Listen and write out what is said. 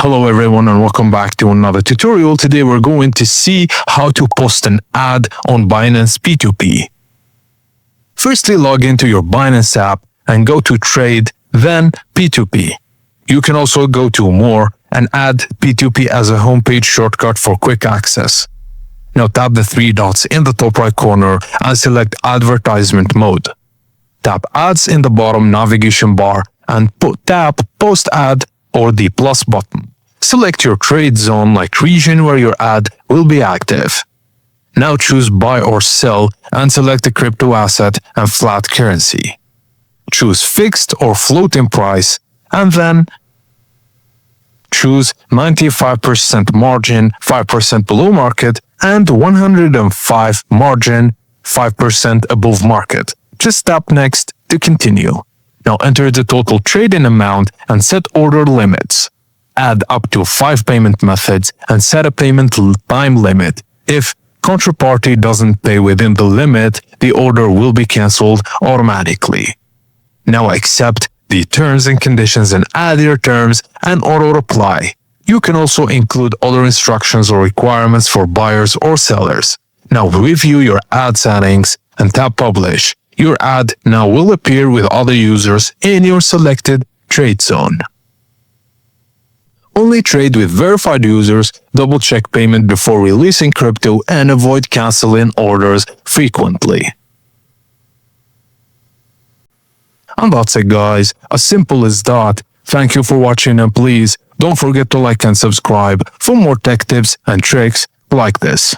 Hello everyone and welcome back to another tutorial. Today we're going to see how to post an ad on Binance P2P. Firstly, log into your Binance app and go to Trade, then P2P. You can also go to More and add P2P as a homepage shortcut for quick access. Now tap the three dots in the top right corner and select Advertisement Mode. Tap Ads in the bottom navigation bar and tap Post Ad or the plus button. Select your trade zone like region where your ad will be active. Now choose Buy or Sell and select the crypto asset and flat currency. Choose Fixed or Floating Price and then choose 95% margin, 5% below market and 105 margin, 5% above market. Just tap Next to continue. Now enter the total trading amount and set order limits. Add up to 5 payment methods and set a payment time limit. If counterparty doesn't pay within the limit, the order will be cancelled automatically. Now accept the terms and conditions and add your terms and auto reply. You can also include other instructions or requirements for buyers or sellers. Now review your ad settings and tap Publish. Your ad now will appear with other users in your selected trade zone. Only trade with verified users, double-check payment before releasing crypto, and avoid canceling orders frequently. And that's it guys, as simple as that. Thank you for watching and please don't forget to like and subscribe for more tech tips and tricks like this.